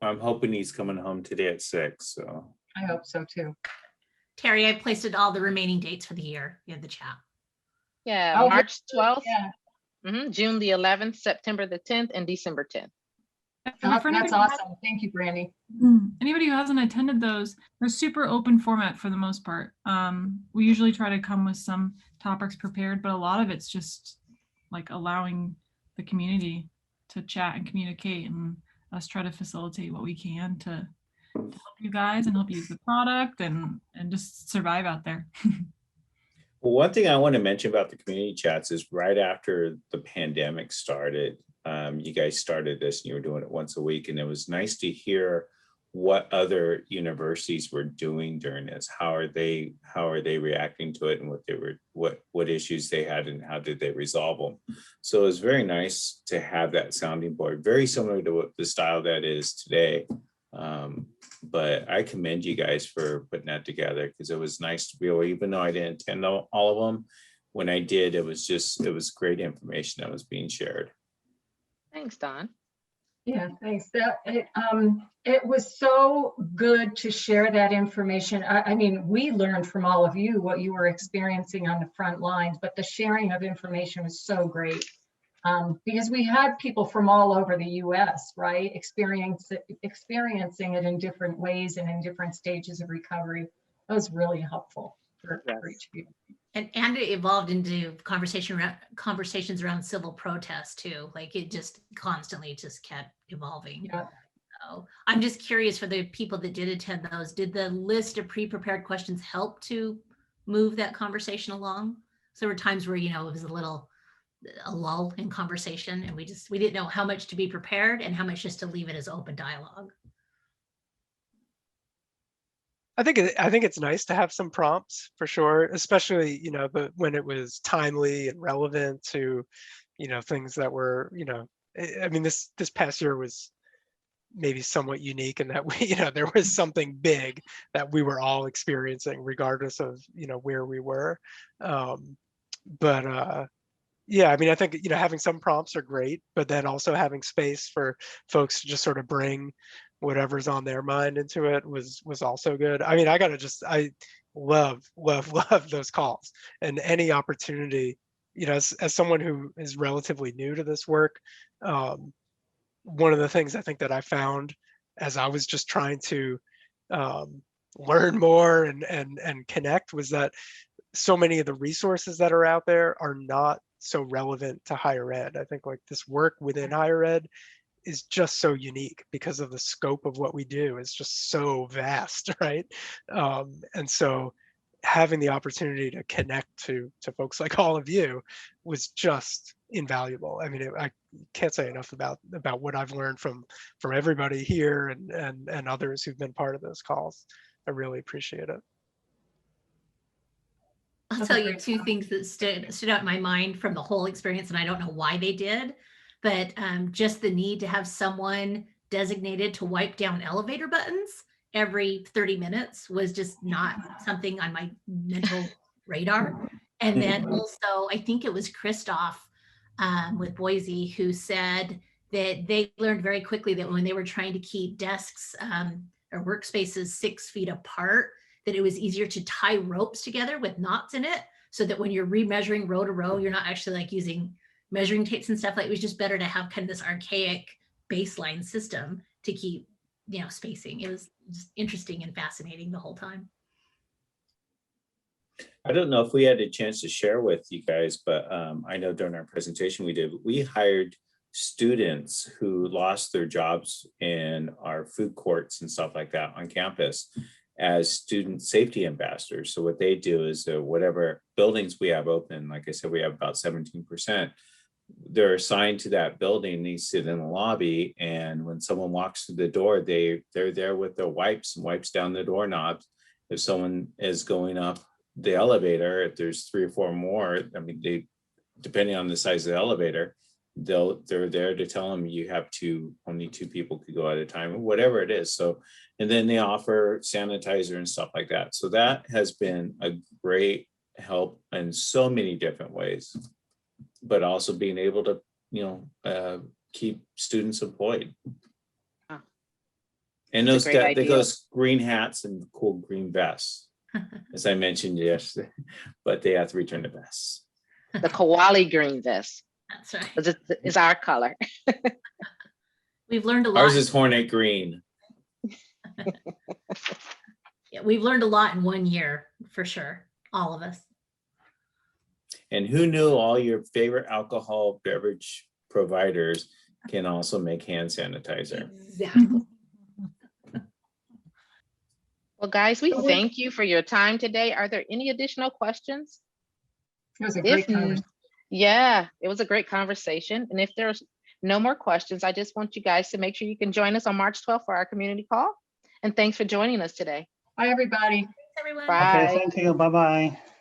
I'm hoping he's coming home today at 6, so. I hope so too. Terry, I placed all the remaining dates for the year. You have the chat. Yeah, Oh, March 12th, Yeah, June the 11th, September the 10th, and December 10th. And for that's anybody who has- awesome. Thank you, Brandy. Anybody who hasn't attended those, they're super open format for the most part. We usually try to come with some topics prepared, but a lot of it's just like allowing the community to chat and communicate, and us try to facilitate what we can to help you guys and help you use the product and just survive out there. Well, one thing I want to mention about the community chats is right after the pandemic started, you guys started this and you were doing it once a week, and it was nice to hear what other universities were doing during this. How are they reacting to it, and what issues they had and how did they resolve them? So it was very nice to have that sounding board, very similar to what the style that is today. But I commend you guys for putting that together, because it was nice to be able, even though I didn't attend all of them, when I did, it was great information that was being shared. Thanks, Don. Yeah, thanks. It was so good to share that information. I mean, we learned from all of you what you were experiencing on the front lines, but the sharing of information was so great. Because we had people from all over the US, right? Experiencing it in different ways and in different stages of recovery. That was really helpful for each of you. And it evolved into conversations around civil protest too. Like it just constantly just kept evolving. Yeah. So I'm just curious, for the people that did attend those, did the list of pre-prepared questions help to move that conversation along? So there were times where, it was a lull in conversation, and we didn't know how much to be prepared and how much just to leave it as open dialogue. I think it's nice to have some prompts for sure, especially, but when it was timely and relevant to, things that were, I mean, this past year was maybe somewhat unique in that we, there was something big that we were all experiencing regardless of, where we were. Yeah, I mean, I think, having some prompts are great, but then also having space for folks to just sort of bring whatever's on their mind into it was also good. I mean, I love those calls, and any opportunity, as someone who is relatively new to this work, one of the things I think that I found as I was just trying to learn more and connect was that so many of the resources that are out there are not so relevant to higher ed. I think like this work within higher ed is just so unique because of the scope of what we do is just so vast, right? And so having the opportunity to connect to folks like all of you was just invaluable. I mean, I can't say enough about what I've learned from everybody here and others who've been part of those calls. I really appreciate it. I'll That's a tell you great two point. things that stood out in my mind from the whole experience, and I don't know why they did, but just the need to have someone designated to wipe down elevator buttons every 30 minutes was just not something on my mental radar. And then also, I think it was Christoph with Boise who said that they learned very quickly that when they were trying to keep desks or workspaces 6 feet apart, that it was easier to tie ropes together with knots in it, so that when you're remeasuring row to row, you're not actually like using measuring tapes and stuff. Like, it was just better to have kind of this archaic baseline system to keep, spacing. It was just interesting and fascinating the whole time. I don't know if we had a chance to share with you guys, but I know during our presentation we hired students who lost their jobs in our food courts and stuff like that on campus as student safety ambassadors. So what they do is whatever buildings we have open, like I said, we have about 17%, they're assigned to that building, they sit in the lobby, and when someone walks through the door, they're there with their wipes and wipes down the doorknobs. If someone is going up the elevator, if there's 3 or 4 more, I mean, they, depending on the size of the elevator, they're there to tell them you have only 2 people could go at a time, or whatever it is. So, and then they offer sanitizer and stuff like that. So that has been a great help in so many different ways, but also being able to, keep students employed. Huh. And That's a great idea. those green hats and cool green vests, as I mentioned yesterday, but they have to return the vests. The koala green vest. That's right. 'Cause it's our color. We've learned a lot. Ours is hornet green. Yeah, we've learned a lot in 1 year, for sure. All of us. And who knew all your favorite alcohol beverage providers can also make hand sanitizer? Exactly. Well, guys, we thank you for your time today. Are there any additional questions? It was a great conversation. Yeah, it was a great conversation. And if there's no more questions, I just want you guys to make sure you can join us on March 12th for our community call. And thanks for joining us today. Bye, everybody. Everyone. Bye. Okay, thank you. Bye-bye.